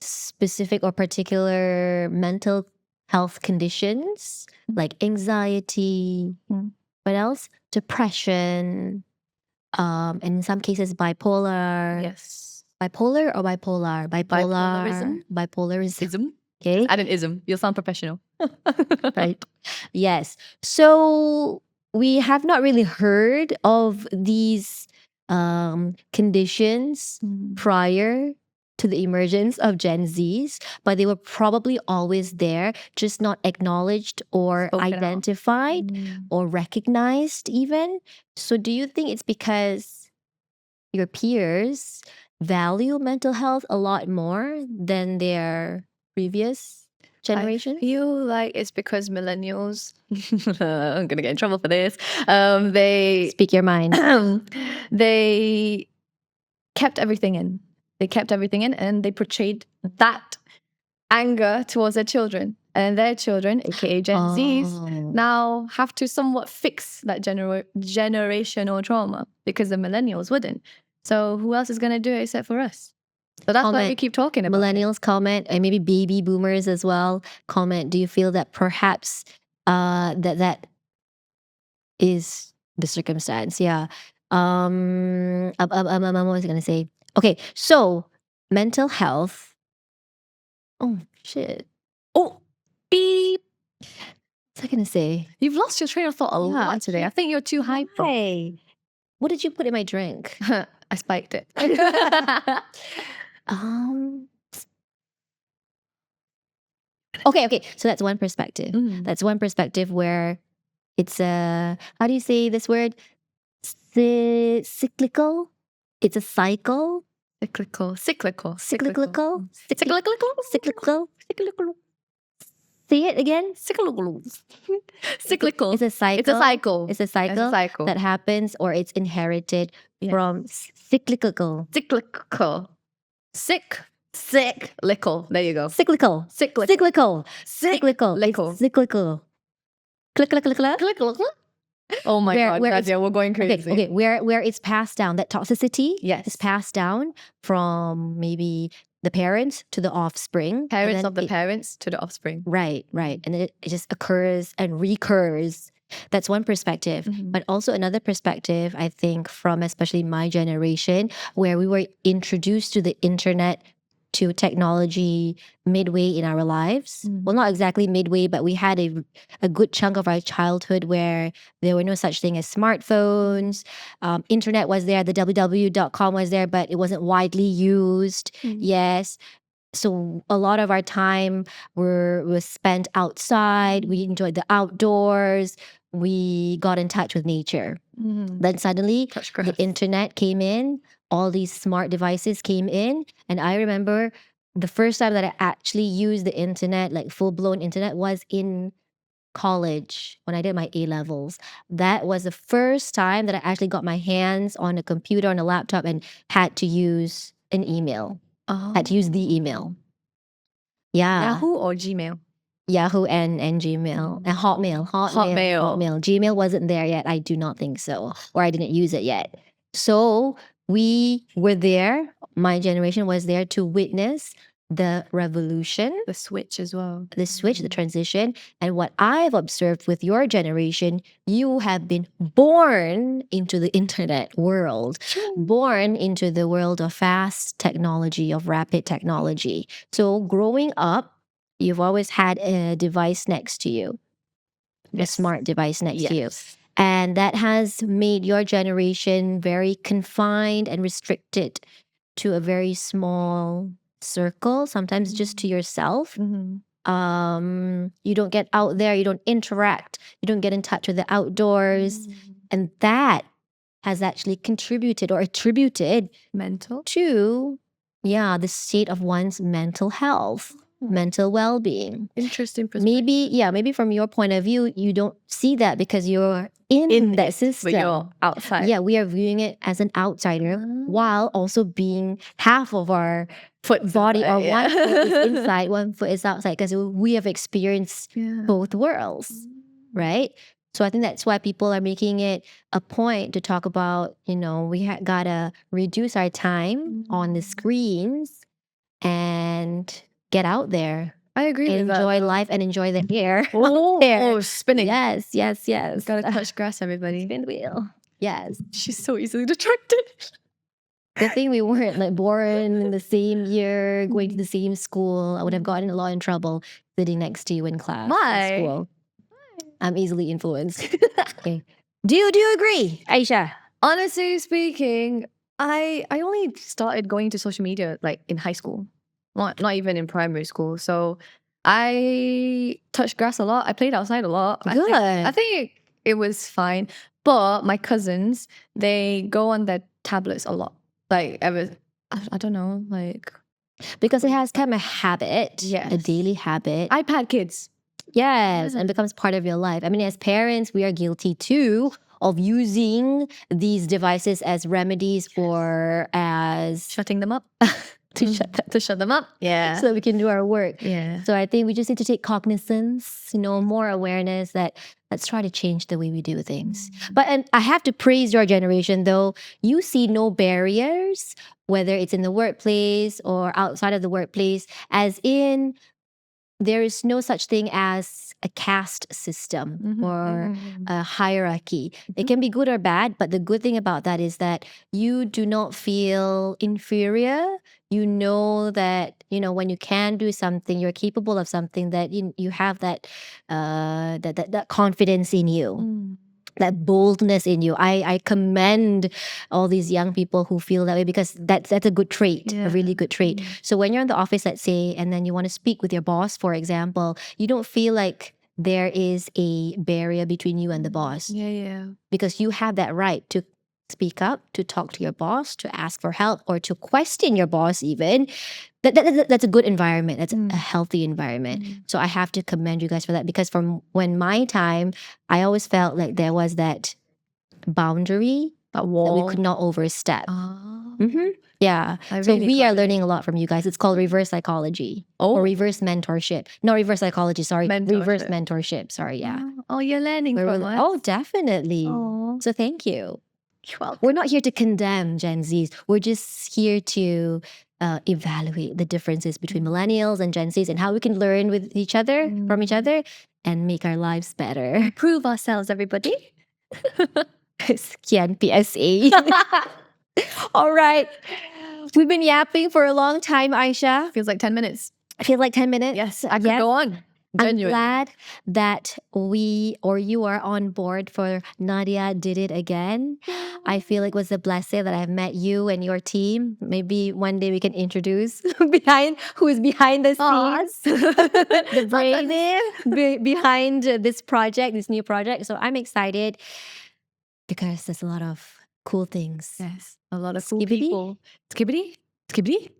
specific or particular mental health conditions like anxiety, what else? Depression, and in some cases bipolar. Yes. Bipolar or bipolar? Bipolarism? Bipolarism. Ism? Okay. Add an ism. You'll sound professional. Right. Yes. So we have not really heard of these conditions prior to the emergence of Gen Zs, but they were probably always there, just not acknowledged or Spoken out. identified or recognized even. So do you think it's because your peers value mental health a lot more than their previous generation? I feel like it's because millennials, I'm going to get in trouble for this, they Speak your mind. they kept everything in. They kept everything in and they portrayed that anger towards their children. And their children, aka Gen Zs, now have to somewhat fix that generational trauma because the millennials wouldn't. So who else is going to do it except for us? So that's why we keep talking about millennials comment, and maybe baby boomers as well comment. Do you feel that perhaps that is the circumstance? Yeah. What was I gonna say? Okay, so mental health. Oh shit. Oh, beep. What's I gonna say? You've lost your train of thought a lot today. I think you're too hyper. Hey, what did you put in my drink? I spiked it. Okay. So that's one perspective. That's one perspective where it's how do you say this word? Cyclical. It's a cycle. Cyclical. Cyclical. Say it again. Cyclical. It's a cycle. It's a cycle. It's a cycle, cycle. that happens, or it's inherited Yes. from cyclical. Cyclical. Cyclical. There you go. Cyclical. Cyclical. Cyclical. Cyclical. Cyclical. It's cyclical. Click, click, click, click. Cyclical. Oh my Where- God, where Nadia, we're going crazy. Okay, where it's passed down, that toxicity Yes. is passed down from maybe the parents to the offspring. and Parents then of the it- parents to the offspring. Right. And it just occurs and recurs. That's one perspective. Mhm. But also another perspective, I think, from especially my generation, where we were introduced to the internet, to technology midway in our lives. Mhm. Well, not exactly midway, but we had a good chunk of our childhood where there were no such thing as smartphones. Internet was there, the www.com was there, but it wasn't widely used. Mhm. Yes. So a lot of our time was spent outside. We enjoyed the outdoors. We got in touch with nature. Mhm. Then suddenly Touch the grass. internet came in, all these smart devices came in. And I remember the first time that I actually used the internet, like full blown internet, was in college when I did my A levels. That was the first time that I actually got my hands on a computer, on a laptop, and had to use an email, had to use the email. Yeah. Yahoo or Gmail? Yahoo and Gmail and Hotmail. Gmail wasn't there yet. I do not think so, or I didn't use it yet. So we were there. My generation was there to witness the revolution, The switch as well. the switch, the transition. And what I've observed with your generation, you have been born into the internet world, born into the world of fast technology, of rapid technology. So growing up, you've always had a device next to you, a Yes. smart device next to you. Yes. And that has made your generation very confined and restricted to a very small circle, sometimes just to yourself. Mhm. You don't get out there, you don't interact, you don't get in touch with the outdoors. And that has actually contributed or attributed Mental. to, the state of one's mental health, mental well-being. Interesting perspective. Maybe from your point of view, you don't see that because you're in that system. But you're outside. Yeah, we are viewing it as an outsider while also being half of our Foot body, or inside, one yeah. foot is inside, one foot is outside, because we have experienced Yeah. both worlds, right? So I think that's why people are making it a point to talk about, we gotta reduce our time on the screens and get out there, I agree with that. enjoy life and enjoy the air. Oh, Air. spinning. Yes. Gotta touch grass, everybody. Spin the wheel. Yes. She's so easily distracted. The thing we weren't like born in the same year, going to the same school. I would have gotten a lot in trouble sitting next to you in class. Why? In school. I'm easily influenced. Okay. Do you agree, Aisha? Honestly speaking, I only started going to social media like in high school, not even in primary school. So I touched grass a lot. I played outside a lot. Good. I think it was fine. But my cousins, they go on their tablets a lot. Like I don't know, like Because it has become a habit, a Yes. daily habit. iPad kids. Yes, and becomes part of your life. I mean, as parents, we are guilty too of using these devices as remedies or as Shutting them up. to shut them, To shut them up. Yeah. so that we can do our work. yeah. So I think we just need to take cognizance, more awareness that let's try to change the way we do things. And I have to praise your generation though. You see no barriers, whether it's in the workplace or outside of the workplace, as in there is no such thing as a caste system Mhm, or mhm. a hierarchy. It can be good or bad, but the good thing about that is that you do not feel inferior. You know that, when you can do something, you're capable of something, that you have that that confidence in you, Mm. that boldness in you. I commend all these young people who feel that way, because that's a good trait, Yeah. a really good trait. So when you're in the office, let's say, and then you want to speak with your boss, for example, you don't feel like there is a barrier between you and the boss, Yeah, yeah. because you have that right to speak up, to talk to your boss, to ask for help, or to question your boss even, that's a good environment. That's a healthy environment. So I have to commend you guys for that, because from when my time, I always felt like there was that boundary That that we wall. could not overstep. Oh, Yeah. I So really we are got it. learning a lot from you guys. It's called reverse psychology or Oh, reverse mentorship. No, reverse psychology. Sorry, reverse mentorship. mentorship. Sorry, yeah. Oh, you're learning Where from we're- us. oh, definitely. Oh, So thank you. you're welcome. We're not here to condemn Gen Zs. We're just here to evaluate the differences between millennials and Gen Zs and how we can learn with each other, from each other, and make our lives better. Improve ourselves, everybody. Sekian PSA. All right. We've been yapping for a long time, Aisha. Feels like 10 minutes. I feel like 10 minutes. Yes, I could go on. I'm Genuine. glad that you are on board for Nadia Did It Again. I feel like it was a blessing that I've met you and your team. Maybe one day we can introduce who is behind the scenes, the brain behind this project, this new project. So I'm excited because there's a lot of cool things. Yes, a lot of cool Skibbity? people. Skibbity? Skibbity?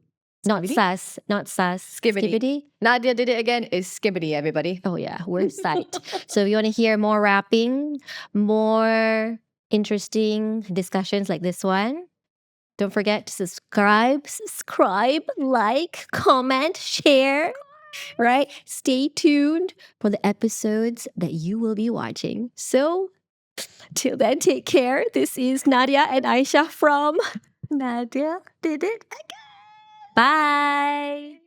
Not Skibbity? sus, not sus. Skibbity. Nadia Did It Again is Skibbity, everybody. Oh yeah, we're psyched. So if you want to hear more rapping, more interesting discussions like this one, don't forget to subscribe, like, comment, share, right? Stay tuned for the episodes that you will be watching. So till then, take care. This is Nadia and Aisha from Nadia Did It Again. Bye.